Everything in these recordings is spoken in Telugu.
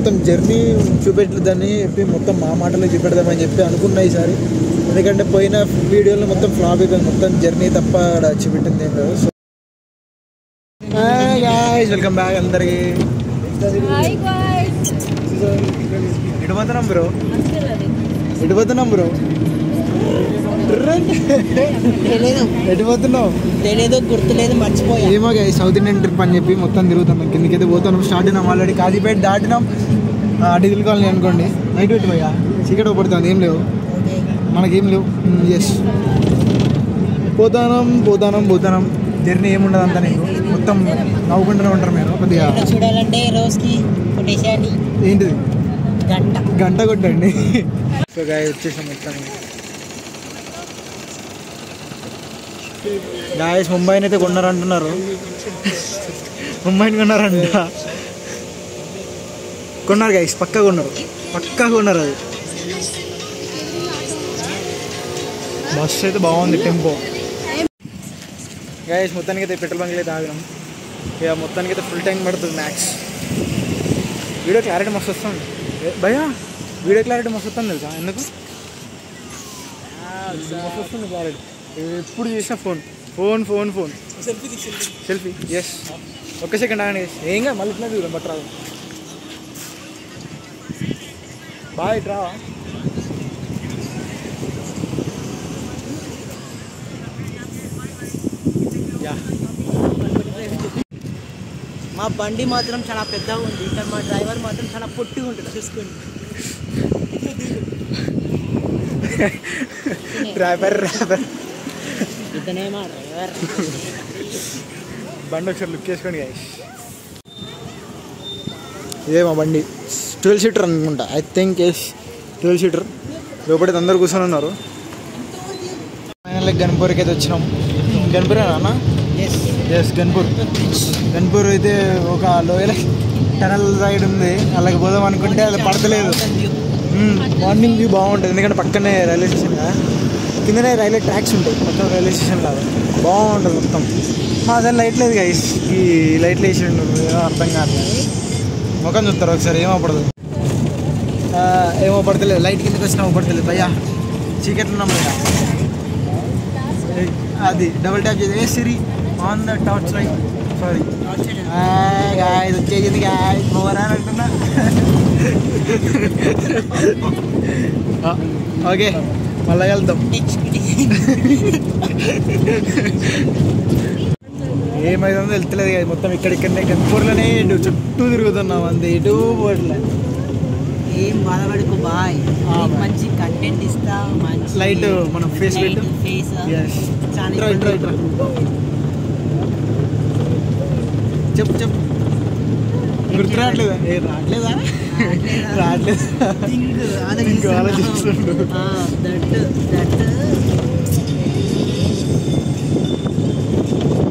మొత్తం జర్నీ చూపెట్టలేదని చెప్పి మొత్తం మా మాటలో చూపెడదామని చెప్పి అనుకున్నా ఈసారి. ఎందుకంటే పోయిన వీడియోలో మొత్తం ఫ్లాప్ అయిపోయింది, మొత్తం జర్నీ తప్ప చూపెట్టింది ఏం లేదు. సో వెల్కమ్ బ్యాక్ అందరికి. ఎటు పోతున్నాం బ్రో? ఎటు పోతున్నాం బ్రో? ఎటు పోతున్నావు? తెలియదు, గుర్తులేదు, మర్చిపోయా. ఏమో సౌత్ ఇండియన్ ట్రిప్ అని చెప్పి మొత్తం తిరుగుతున్నాం. కిందకైతే పోతున్నాం. స్టార్ట్ అయినాం ఆల్రెడీ. కాజీపేట దాటినాం. డిజిల్ కాలనీ అనుకోండి. నైట్ పెట్టి పోయా చీకటి పడుతుంది, ఏం లేవు మనకేం లేవు. ఎస్ పోతానం. జర్నీ ఏముండదు అంతా, నీకు మొత్తం నవ్వుకుంటూనే ఉంటారు మీరు. కొద్దిగా చూడాలంటే రోజుకి కొట్టేసేయాలి. ఏంటిది? గంట కొట్టండి. సో గాయ వచ్చేసాం మొత్తం. గాయస్ ముంబైని అయితే కొన్నారంటున్నారు. ముంబైని కొన్నారు గాయస్, పక్కా కొన్నారు. అది బస్సు అయితే బాగుంది, టెంపో. గాయస్ మొత్తానికి అయితే పెట్రోల్ బంక్లో అయితే ఆగినాం. ఇక మొత్తానికి అయితే ఫుల్ ట్యాంక్ పడుతుంది మ్యాక్స్. వీడియో క్లారిటీ మస్తు వస్తుంది భయ్యా, వీడియో క్లారిటీ మస్తు వస్తుంది తెలుసా? ఎందుకు మస్తు వస్తుంది క్లారిటీ? ఎప్పుడు చేసిన ఫోన్ సెల్ఫీ. ఎస్, ఒక్క సెకండ్ ఆగండి. ఏంగా మళ్ళీ ఇట్లా చూద్దాం. బట్ రాదు బాగా ఇట్రా. యా, మా బండి మాత్రం చాలా పెద్దగా ఉంది, ఇక్కడ మా డ్రైవర్ మాత్రం చాలా పొట్టిగా ఉంటుంది. చూసుకోండి. డ్రైవర్ ఇతనే మా డ్రైవర్. బండి ఒకసారి లుక్ చేసుకోండి గాయస్. ఇదే మా బండి, 12 సీటర్ అనుకుంటా. I think is 12 seater. లోపలికి అందరు కూర్చొని ఉన్నారు. ఫైనల్గా గన్పూర్కి అయితే వచ్చినాం. గన్పూరేనా అన్న? ఎస్ గన్పూర్ అయితే ఒక లోయల టనల్ రైడ్ ఉంది. అలాగే పోదాం అనుకుంటే అది పడతలేదు. మార్నింగ్ వ్యూ బాగుంటుంది, ఎందుకంటే పక్కనే రైల్వే స్టేషన్ కదా, కిందనే రైల్వే ట్రాక్స్ ఉంటాయి. పక్కన రైల్వే స్టేషన్ లాగా బాగుంటుంది మొత్తం. మా అదే లైట్ లేదు గైస్, ఈ లైట్లు వేసి అర్థం కాదు. ముఖం చూస్తారు ఒకసారి, ఏమో పడతలేదు. లైట్ కిందకి వచ్చినా పడతలేదు భయ్యా, చీకట్లు ఉన్నాం భయ్యా. అది డబుల్ ట్యాప్ చేసి Siri on the torch light. Sorry guys, వచ్చేసింది గాయస్. పోరా అంటున్నా. ఓకే, మళ్ళా వెళ్తాం. ఏమైందో వెళ్తలేదు కదా, మొత్తం ఇక్కడిక్కడనే గన్పూర్లోనే చుట్టూ తిరుగుతున్నాం. అంతే, ఎటు పోవట్లే. ఏం బాధపడుకో బాయ్, మంచి కంటెంట్ ఇస్తా. మంచి లైట్ మనం ఫేస్ పెట్టు. చెప్పు గుర్తు రావట్లేదా? ఆలోచిస్తుండు.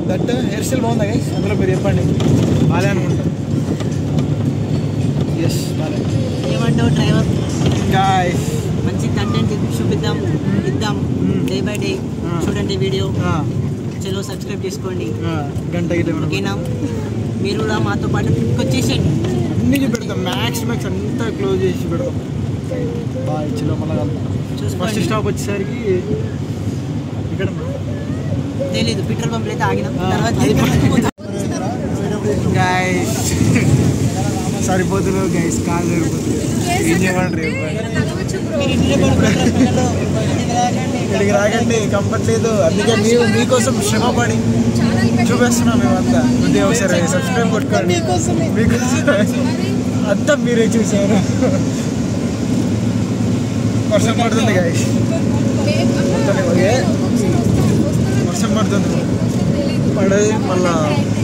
దట్ హెయిర్ స్టైల్ బాగుందా గైస్? అందులో మీరు చెప్పండి. బాలే అనుకుంటా. ఎస్ బాలే. ఏమంటావు డ్రైవర్? గాయ్స్ మంచి కంటెంట్ చూపిద్దాం, ఇద్దాం. డే బై డే చూడండి వీడియో. చలో సబ్స్క్రైబ్ చేసుకోండి. గంట ఓకేనా? మీరు కూడా మాతో పాటు ట్రిప్కి వచ్చేసేయండి. అన్నీ చూపెడతాం, మ్యాక్స్ అంతా క్లోజ్ చేసి పెడతాం. బాగా చలో మళ్ళీ ఫస్ట్ స్టాప్ వచ్చేసరికి ఇక్కడ తెలీదు, పెట్రోల్ పంపులు అయితే ఆగినాం. గాయ్స్ సరిపోతుంది గైస్, కాదు సరిపోతుంది. ఏం చేయమంటారు? ఇక్కడికి రాకండి, కంఫర్ట్ లేదు. అందుకే మీకోసం శ్రమపడి చూపిస్తున్నాం మేమంతా. కొద్దిగా ఒకసారి సబ్స్క్రైబ్ కొట్టుకోండి. మీకోసం అంతా మీరే చూసారు. వర్షం పడుతుంది గైస్, వర్షం పడుతుంది. పడేది మళ్ళా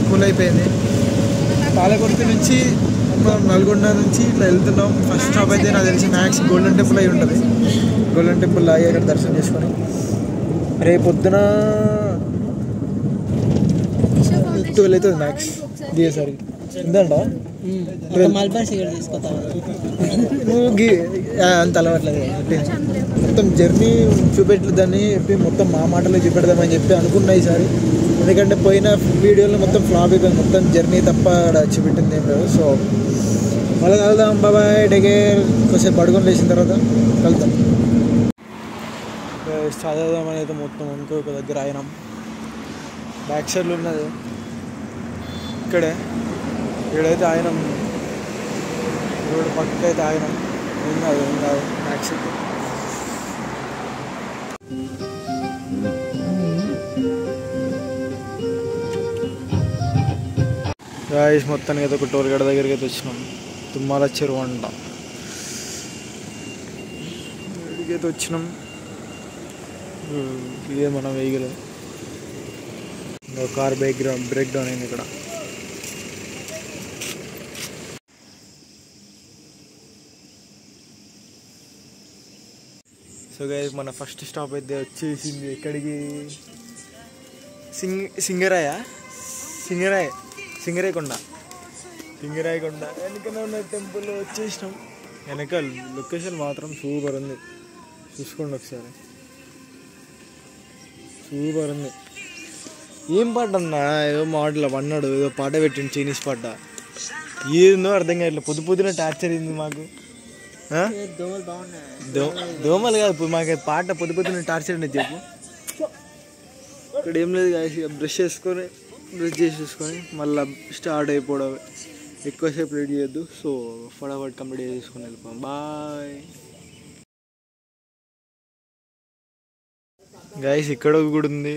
కూల్ అయిపోయింది. పాలకుర్తి నుంచి నల్గొండ నుంచి ఇట్లా వెళ్తున్నాం. ఫస్ట్ స్టాప్ అయితే నాకు తెలిసి మ్యాక్స్ గోల్డెన్ టెంపుల్ అయి ఉంటుంది. గోల్డెన్ టెంపుల్ అయ్యి అక్కడ దర్శనం చేసుకొని రేపు పొద్దున 12 అవుతుంది మ్యాక్స్ దిగేసరికి. ఎంతంట నువ్వు అంత అలవాట్లేదు. మొత్తం జర్నీ చూపెట్టలేదని చెప్పి మొత్తం మా మాటలో చూపెడదామని చెప్పి అనుకున్నా ఈసారి. ఎందుకంటే పోయిన వీడియోలో మొత్తం ఫ్లాప్ అయిపోయింది, మొత్తం జర్నీ తప్ప చూపెట్టింది ఏం లేదు. సో మళ్ళీ కలుద్దాం. బాబాయ్, టేక్ కేర్. కొంచెం పడుకొని లేచిన తర్వాత కలుద్దాం. చదువుదామని అయితే మొత్తం ఇంకొక దగ్గర అయినాం. బ్యాక్ సైడ్లో ఉన్నది ఇక్కడే. ఇక్కడైతే ఆయనం రోడ్డు పక్కకి అయితే ఆయనం. ఏం కాదు బ్యాక్ సైడ్. గాయస్ మొత్తానికి అయితే ఒక టోల్ గేట్ దగ్గరికి అయితే వచ్చినాం. తుమ్మాల చెరువు అంట. ఇక్కడికైతే వచ్చినాం. ఇదే మన వెహికల్. కార్ బ్రేక్ డౌన్ అయింది ఇక్కడ. సో గైస్ మన ఫస్ట్ స్టాప్ అయితే వచ్చేసింది. ఎక్కడికి? సింగరాయ కొండ. వెనకనే ఉన్న టెంపుల్ వచ్చేసినాం. వెనక లొకేషన్ మాత్రం సూపర్ ఉంది. చూసుకోండి ఒకసారి. సూపర్ ఉంది. ఏం పాట అన్నా? ఏదో మాటలు అన్నాడు, ఏదో పాట పెట్టిండు, చైనీస్ పాట. ఏందో అర్థం కావట్లేదు. పొద్దున టార్చర్ అయింది మాకు. దోమలు కాదు, మాకు పాట పొద్దున టార్చర్ అనేది చెప్పు. ఇక్కడ ఏం లేదు కాదు. బ్రష్ చేసేసుకొని మళ్ళీ స్టార్ట్ అయిపోవడం. ఎక్కువసేపు రెడీ చేయొద్దు. సో ఫటాఫట్ కంప్లీట్ చేసుకొని వెళ్ళిపోయాం. Bye guys. ఇక్కడ ఒక గుడి ఉంది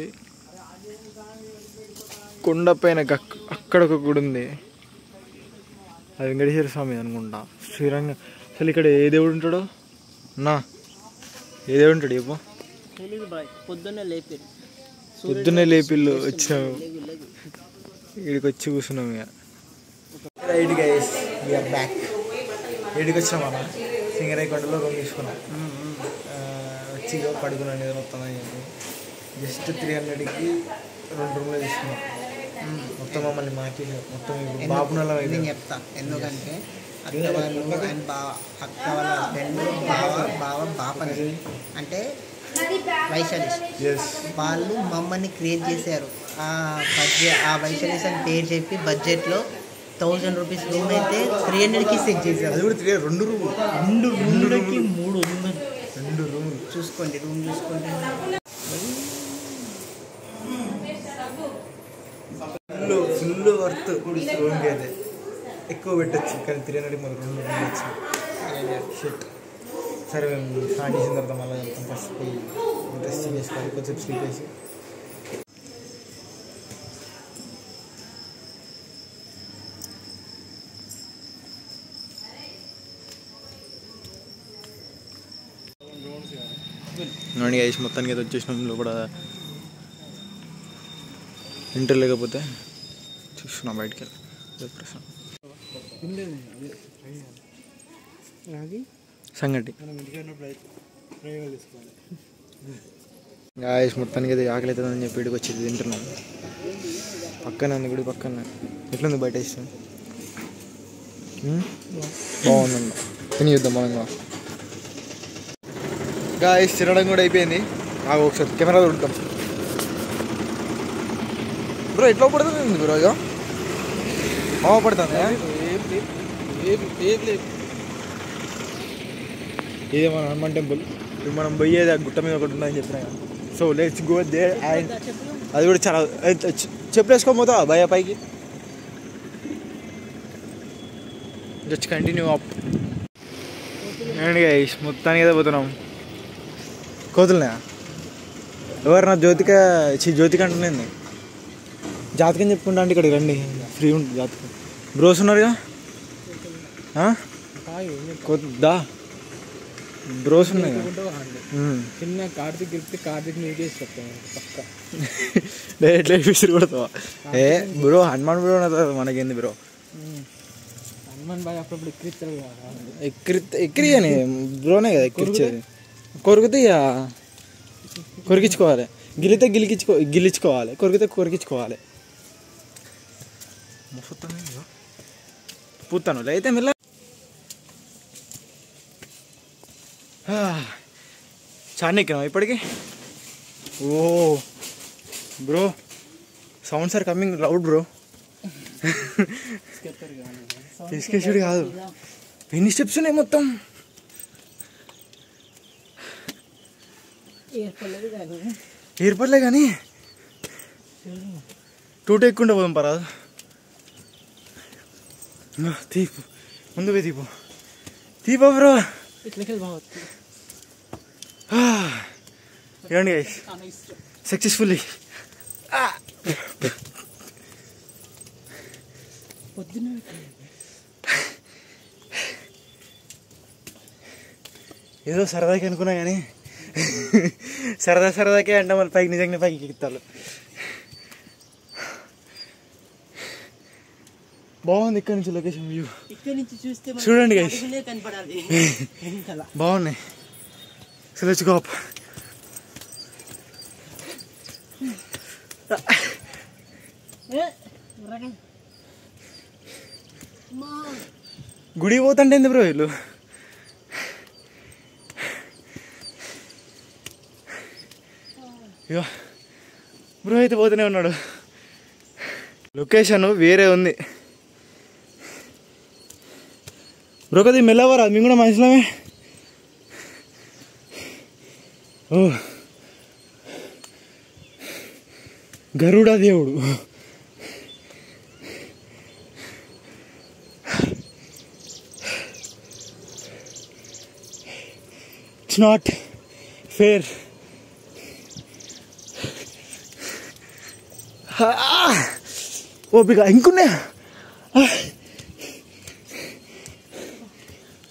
కొండ పైన. అక్కడ ఒక గుడి ఉంది. అది వెంకటేశ్వర స్వామి అనుకుంటా. శ్రీరంగ. అసలు ఇక్కడ ఏ దేవుడు ఉంటాడో అన్నా? ఏ దేవుడు ఉంటాడు చెప్పు. పొద్దున్నే లేపిల్లు వచ్చినాము. ఇక్కడికి వచ్చి కూర్చున్నాం. ఇక రైట్ గైస్, వీఆర్ బ్యాక్. ఇక్కడికి వచ్చినాం అన్న. సింగరాయ కొండలో రూమ్ తీసుకున్నాం. వచ్చి పడుకున్నాను ఏదో మొత్తం చెప్పి. జస్ట్ 300కి 2 రూమ్లో తీసుకున్నాం. మొత్తం మమ్మల్ని మాకి మొత్తం బాబునలో నేను చెప్తా. ఎందుకంటే అక్క వాళ్ళు అండ్ అక్క వాళ్ళ హస్బెండ్ బాపని అంటే వైశాలీస్ వాళ్ళు మమ్మల్ని క్రియేట్ చేశారు. ఆ వైశాలీస్ అని పేరు చెప్పి బడ్జెట్లో 1000 రూపీస్ రూమ్ అయితే 300కి సెట్ చేశారు. అది కూడా 2 రూమ్లకి 3 రూములు. 2 రూములు చూసుకోండి. రూమ్ చూసుకోండి. Full worth. రూమ్కి అయితే ఎక్కువ పెట్టచ్చు, కానీ 300కి మాకు 2 రూమ్లు వచ్చింది. షిట్. సరే మేము స్టార్ట్ చేసిన తర్వాత మళ్ళీ వెళ్తాం. ఫస్ట్ పోయి డ్రెస్సింగ్ చేసుకోవాలి, కొంచెం స్లీప్ వేసి. గైస్ మొత్తానికి అయితే వచ్చేసినాం. లోపల ఇంటర్ లేకపోతే చూస్తున్నా బయటికి వెళ్ళి సంగటి. గాయస్ మొత్తానికి అయితే ఆకలి అవుతుందని చెప్పి ఇక్కడికి వచ్చి తింటున్నాం. పక్కనే ఉంది గుడి పక్కనే. ఎట్లుంది బయట ఇష్టం? బాగుందండి. తిని చూద్దాం మనం. గాయస్ తినడం కూడా అయిపోయింది. నాకు ఒకసారి కెమెరా దొరుకుతాం బ్రో. ఎట్లా పడుతుంది బ్రో? ఇక బాగా పడుతుంది. ఇదే మన హనుమాన్ టెంపుల్. ఇప్పుడు మనం పోయేది ఆ గుట్ట మీద ఒకటి ఉందని చెప్పినా. So let's go there. And అది కూడా చాలా చెప్పులు వేసుకోకపోతావా భయ పైకి? Just continue up. And guys మొత్తానికి అయితే పోతున్నాం. కోతులనే ఎవరన్నా జ్యోతిక అంటున్నాయి. జాతకం చెప్పుకుంటా అంటే ఇక్కడికి రండి, ఫ్రీ ఉంటుంది జాతకం. బ్రోస్ ఉన్నారుగా దా. బ్రోస్ ఉన్నాయి చిన్న కార్తీక్ నీకేసి చెప్తాను పక్క. ఎట్లా విసిరి కొడతావా? ఏ బ్రో హనుమాన్ బ్రో మనకేంది బ్రో? హనుమాన్ బాయ్ అప్పుడప్పుడు ఎక్కిరియని బ్రోనే కదా ఎక్కిరిచేది. కొరికితే ఇక కొరికించుకోవాలి, గిలితే గిలించుకోవాలి, కొరికితే కొరికించుకోవాలి. పూతాను అయితే మెల్ల. చాలా ఎక్కినావు ఇప్పటికి. ఓ bro sounds are coming loud bro. తీసుకేసుడు కాదు, ఎన్ని స్టెప్స్ ఉన్నాయి మొత్తం? ఏర్పడలే కానీ టూట ఎక్కుండే పోదాం పరాదు. తీపు ముందు పోయి తీపో బ్రో. ఏమండి గైస్ సక్సెస్ఫుల్లీ ఏదో సరదాకి అనుకున్నా కానీ సరదాకే అంటే మళ్ళీ పైకి నిజంగా పైకి ఎక్కుతారు. బాగుంది ఇక్కడ నుంచి లొకేషన్ వ్యూ. చూడండి గైస్ బాగున్నాయి. So let's go up. గుడి పోతుంటే ఏంది బ్రో వీళ్ళు? అయ్యో బ్రో అయితే పోతూనే ఉన్నాడు. లొకేషన్ వేరే ఉంది బ్రో. కదా మెల్లవరా మేము కూడా మనుషులమే. ఓ గరుడా దేవుడు. It's not fair. ఓపిక ఇంకున్నాయా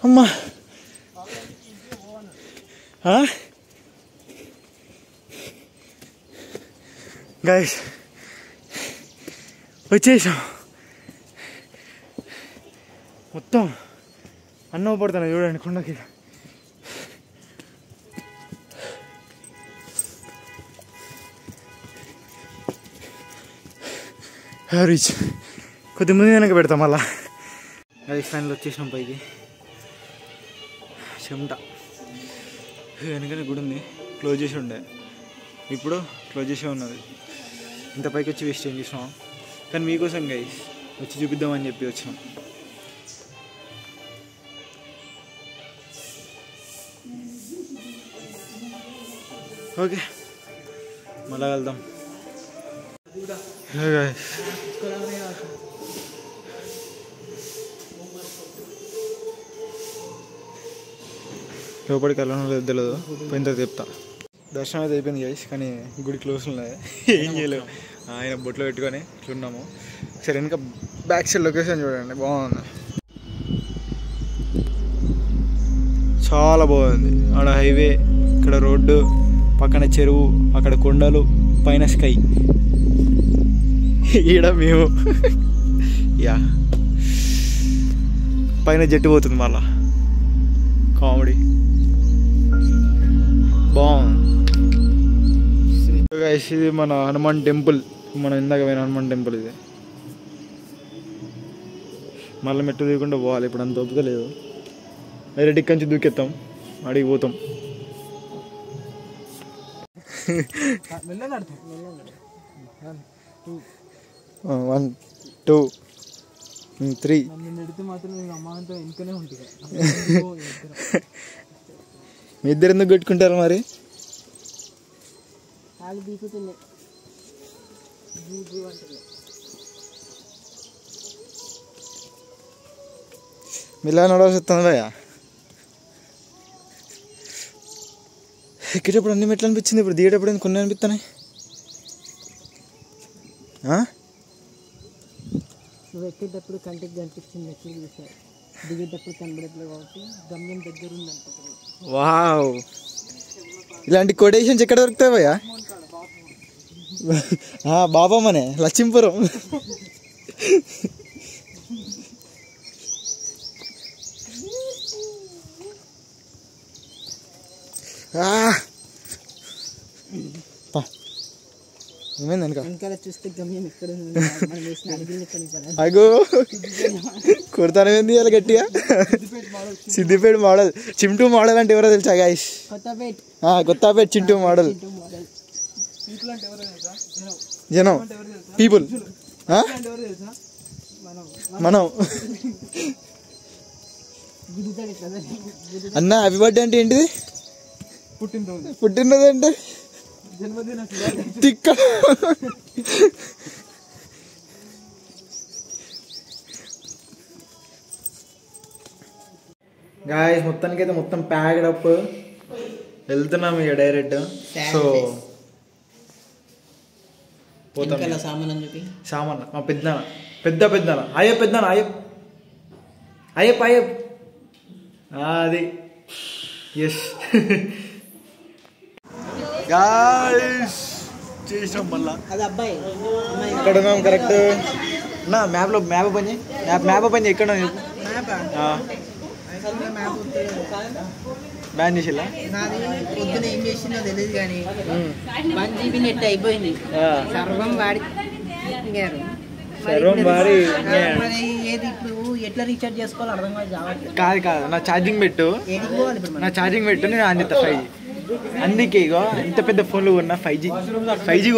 అమ్మా? గైస్ వచ్చేసాం. మొత్తం అన్నం పడుతున్నాయి చూడండి కొండకి. రీచ్ కొద్దిమంది వెనక పెడతాం మళ్ళా. గైస్ ఫైనల్ వచ్చేసినాం పైకి. చెమట వెనకనే గుడి ఉంది, క్లోజ్ చేసి ఉండే, ఇప్పుడు క్లోజ్ చేసే ఉన్నది. ఇంత పైకి వచ్చి వేస్ట్ ఏం చేసినాం కానీ మీకోసం గైస్ వచ్చి చూపిద్దామని చెప్పి వచ్చినాం. ఓకే మళ్ళా వెళ్దాం. లోపలికి వెళ్ళడం లేదు తెలియదు, పోయిన తర్వాత చెప్తా. దర్శనం అయితే అయిపోయింది గైస్, కానీ గుడి క్లోజ్ ఉన్నాయి, ఏం చేయలేము. ఆయన బొట్లో పెట్టుకొని ఇట్లున్నాము. సరే వెనక బ్యాక్ సైడ్ లొకేషన్ చూడండి, బాగుంది, చాలా బాగుంది. ఆడ హైవే, ఇక్కడ రోడ్డు, పక్కన చెరువు, అక్కడ కొండలు, పైన స్కై, ఈడ మేము యా పైన జట్టు పోతుంది మళ్ళా. కామెడీ బాగుంది. ఇది మన హనుమాన్ టెంపుల్, మనం ఇందాక పోయిన హనుమాన్ టెంపుల్ ఇది. మళ్ళీ మెట్టు దిగకుండా పోవాలి, ఇప్పుడు అంత ఓపిక లేదు. డైరెక్ట్ ఇక్కడి నుంచి దూకెత్తాం, అడిగి పోతాం. 1 2 3 మీ ఇద్దరు ఎందుకు పెట్టుకుంటారు మరి? మిలా నడవాల్సి వస్తుంది భయ్యా. ఎక్కేటప్పుడు అన్ని మెట్లు అనిపించింది, ఇప్పుడు దిగేటప్పుడు కొన్ని అనిపిస్తున్నాయి. నువ్వు ఎక్కేటప్పుడు కంటికి కనిపించింది, మెట్లు చూసావు, దిగేటప్పుడు కనబడట్లేదు కాబట్టి గమ్యం దగ్గర ఉంది అనుకుంటున్నాను. వావ్, ఇలాంటి కొటేషన్స్ ఎక్కడ దొరుకుతాయి భయ్యా? బాబామనే లక్ష్మీపురం. వెనకాల చూస్తే గమ్యం ఎక్కడ ఉంది, అగో కొడతానేంది అలా గట్టిగా. సిద్దిపేట మోడల్, చింటూ మోడల్ అంటే ఎవరో తెలుసా గైస్? కొత్తపేట చింటూ మోడల్. జనం పీపుల్ మనం అన్న హ్యాపీ బర్త్డే అంటే ఏంటిది? పుట్టినరోజు అంటే జన్మదిన తిక్క. గాయ్స్ మొత్తానికి అయితే మొత్తం ప్యాక్డ్ అప్ వెళ్తున్నాం ఇక డైరెక్ట్. సో పోతాం. సామాన్ మా పెద్దనాన్న పెద్దనాన్న అయ్యప్ప అది ఎస్ గాయ్స్ చేసాం మళ్ళా. ఇక్కడ ఉన్నాం కరెక్ట్. నా మ్యాప్లో మ్యాప్ పని ఎక్కడ బ్యాన్ చేసిలా? పొద్దున ఏం చేసినా తెలియదు కానీ 1 GB నెట్ అయిపోయింది. సర్వం వాడి ఏది ఇప్పుడు ఎట్లా రీఛార్జ్ చేసుకోవాలో అర్థం కాదు. నా ఛార్జింగ్ పెట్టు నేను అందిస్తా 5G. అందుకే ఇగో ఇంత పెద్ద ఫోన్లు కొన్నా 5G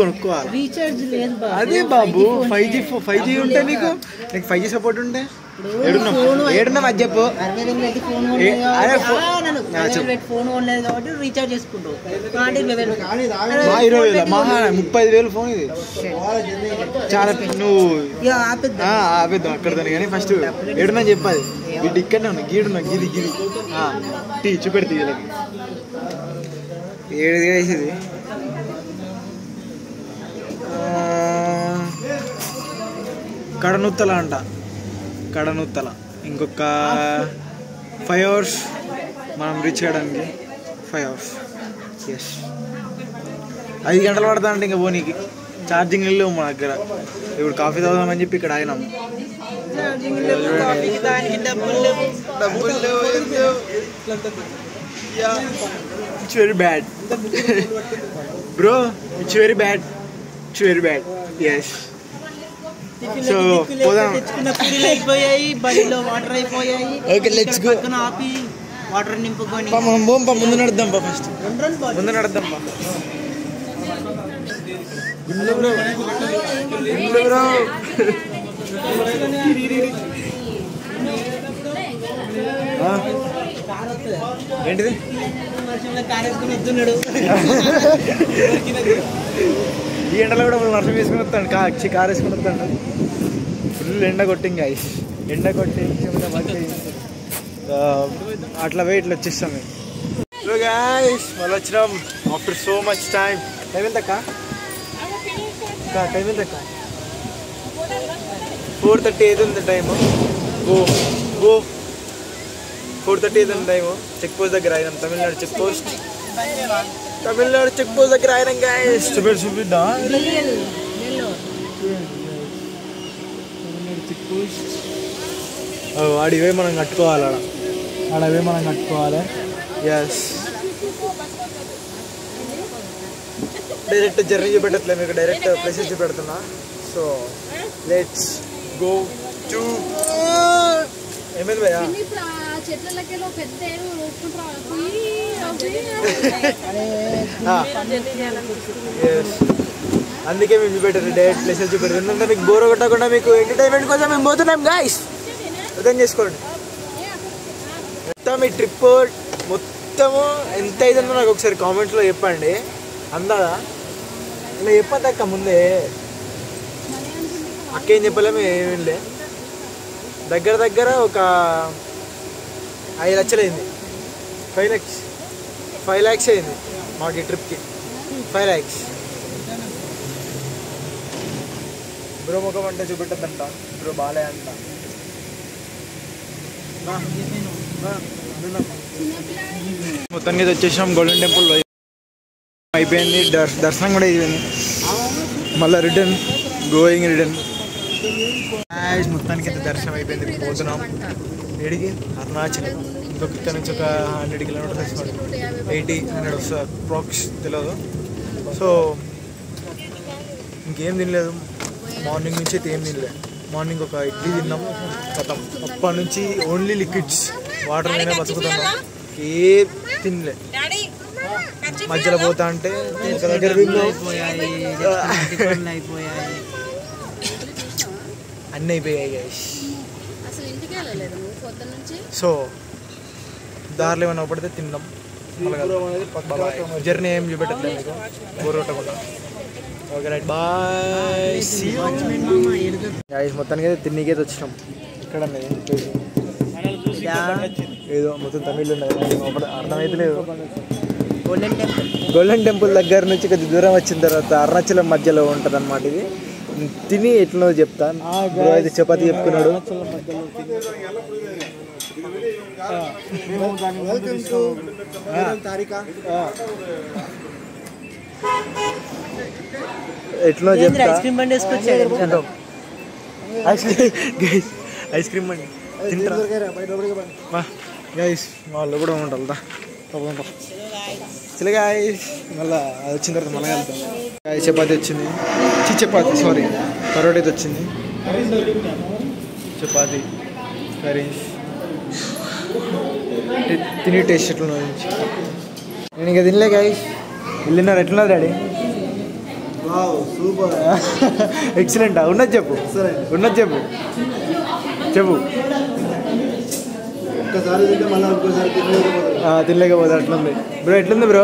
కొనుక్కోవాలి. రీఛార్జ్ లేదు అదే బాబు 5G ఉంటే నీకు 5G సపోర్ట్ ఉంటే ఏడున్నా అది చెప్పు. ఫోన్ లేదు కాబట్టి రీఛార్జ్ చేసుకుంటావు. 20,000 మహా 35,000 ఫోన్ ఇది. చాలా నువ్వు ఆపేద్దాం అక్కడ దాన్ని. కానీ ఫస్ట్ ఏడున్నా చెప్పాలి. వీటి ఇక్కడనే ఉన్నా గీడున్నా గిది టీ చూపెడితే వీళ్ళకి ఏడు వేసేది. కడనుత్తల ఇంకొక 5 hours మనం రీచ్ చేయడానికి. 5 hours ఎస్. 5 గంటలు పడతా అంటే ఇంకా పోనీకి ఛార్జింగ్ లేవు మా దగ్గర. ఇప్పుడు కాఫీ తాగుదామని చెప్పి ఇక్కడ ఆగినాం. డబ్బులు లేవు. It's very bad bro, it's very bad yes. So పోదాం. బడిలో వాటర్ అయిపోయాయి. Okay let's go. వాటర్ నింపుకొని మనం పోం. ముందు నడుద్దాం ఫస్ట్. ముందు నడుద్దాం బ్రో. ఏంటిది? ఈ ఎండలో కూడా వర్షం వేసుకుని వస్తాడు. కారు వేసుకుని వస్తాడు. ఫుల్ ఎండ కొట్టింగ్ గాయ్స్. ఎండ కొట్టి అట్లా పోయి ఇట్లా వచ్చేస్తాం మేము. సో గాయ్స్ మళ్ళీ వచ్చినాం after so much time. Time ఎంతక్క? 4:30 అవుతుంది టైము. గో 4:30 అవుతుంది టైము. చెక్ పోస్ట్ దగ్గర అయినాం. తమిళనాడు చెక్ పోస్ట్ దగ్గర అయినాం గాయ్స్. చూపిద్దా చెక్ పోస్ట్. ఆడివే మనం కట్టుకోవాలి. ఆడవే మనం కట్టుకోవాలి. ఎస్ డైరెక్ట్ జర్నీ చూపెట్టట్లే మీకు, డైరెక్ట్ ప్లేసెస్ చూపెడుతున్నా. So let's go to. ఏమైంది భయ్యా? అందుకే మేము చూపెట్టారు డైరెక్ట్ ప్లేసెస్ చూపెడతారు. ఎందుకంటే మీకు బోర్ కొట్టకుండా మీకు ఎంటర్టైన్మెంట్ కోసం మేము పోతున్నాం గాయ్స్. అర్థం చేసుకోండి. మొత్తం ఈ ట్రిప్ మొత్తము ఎంత అయిందో నాకు ఒకసారి కామెంట్స్లో చెప్పండి. అందాదా ఇలా చెప్పద్దు అక్క ముందే. అక్క ఏం చెప్పలేము ఏమేం లే. దగ్గర ఒక 5 లక్షలు అయింది. 5 lakhs అయింది మాకు ఈ ట్రిప్కి. 5 lakhs. బ్రో ముఖం అంటే చూపెట్టద్దంట. బ్రో బాలే అంట. మొత్తానికి వచ్చేసాం గోల్డెన్ టెంపుల్. అయిపోయింది దర్శనం కూడా అయిపోయింది. మళ్ళీ రిటర్న్ మొత్తానికి అయితే దర్శనం అయిపోయింది. పోతున్నాం ఏడికి? అరుణాచల్. ఇంకొక ఇక్కడ నుంచి ఒక 100 kilometers వస్తుంది. 80-100 వస్తుంది అప్రాక్స్ తెలియదు. సో ఇంకేం తినలేదు మార్నింగ్ నుంచి అయితే ఏం తినలేదు. మార్నింగ్ ఒక ఇడ్లీ తిన్నాం కథం. అప్పటి నుంచి ఓన్లీ లిక్విడ్స్, వాటర్ అయినా బతుకుతున్నాం. ఏం తినలే. మధ్యలో పోతా అంటే ఒక దగ్గర అన్నీ అయిపోయాయి. సో దారిలో ఏమైనా పడితే తిన్నాం. జర్నీ ఏం చూపెట్టట్లేదు బోర్ కొట్టకుండా. Okay right bye. మొత్తానికి అయితే తిన్నీకైతే వచ్చినాం. ఇక్కడ ఏదో మొత్తం తమిళ్ ఉన్నది అర్థమైతే లేదు. గోల్డెన్ టెంపుల్ దగ్గర నుంచి కొద్ది దూరం వచ్చిన తర్వాత అరుణాచలం మధ్యలో ఉంటుంది అన్నమాట. ఇది తిని ఎట్లనో చెప్తాను. అయితే చపాతి చెప్పుకున్నాడు. ఎట్లనో చెప్తా. ఐస్ క్రీమ్ బండి తింటారా గైస్? వాళ్ళు కూడా ఉంటారు. చలి గాయస్. మళ్ళీ అది వచ్చిన తర్వాత మళ్ళీ వెళ్తాం. చపాతి వచ్చింది. చపాతి సారీ పరోటా అయితే వచ్చింది. చపాతి కర్రీ తిని టేస్ట్ ఎట్లా నుంచి నేను ఇంకా తినలే గాయస్. వెళ్ళినారు ఎట్లున్నారు డాడీ? సూపర్ ఎక్సలెంటా? ఉన్నది చెప్పు. ఉన్నది చెప్పు చెప్పు. ఒక్కసారి తింటే మళ్ళీ ఇంకోసారి తినలేకపోతే అట్లుంది బ్రో. ఎట్లుంది బ్రో?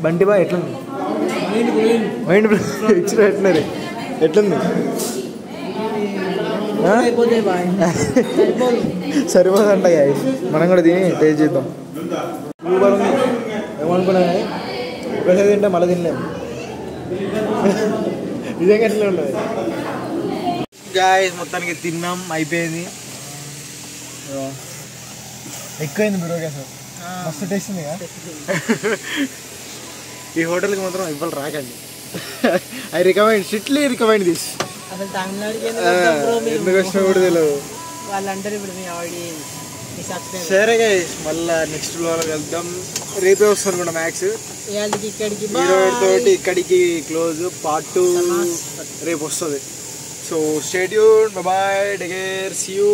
బంటి బా ఎట్లుంది? మైండ్ ఇచ్చిన ఎట్లున్నారు? ఎట్లుంది? సరిపోదంట గాయస్. మనం కూడా తిని టేస్ట్ చేద్దాం. సూపర్ ఉంది. ఏమనుకున్నా కానీ ఒకసారి తింటే మళ్ళీ తినలేము. నిజంగా ఎట్లా ఉండదు గాయస్. మొత్తానికి తిన్నాం, అయిపోయింది. ఎక్కువైంది బ్రో అసలు. మస్తు టేస్ట్ ఉంది కదా. ఈ హోటల్కి మాత్రం ఇవ్వాలి రాకండి. I recommend strictly recommend this. అసలు తమిళనాడుకి ఎందుకు వచ్చినా కూడా తెలియదు. వాళ్ళు అంటారు ఇప్పుడు సరే గైస్, మళ్ళీ నెక్స్ట్ బ్లాగ్ వెళ్దాం. రేపే వస్తాను కూడా మ్యాక్స్. తోటి ఇక్కడికి క్లోజ్. పార్ట్ 2 రేపు వస్తుంది. So stay tuned. Bye, take care, see you.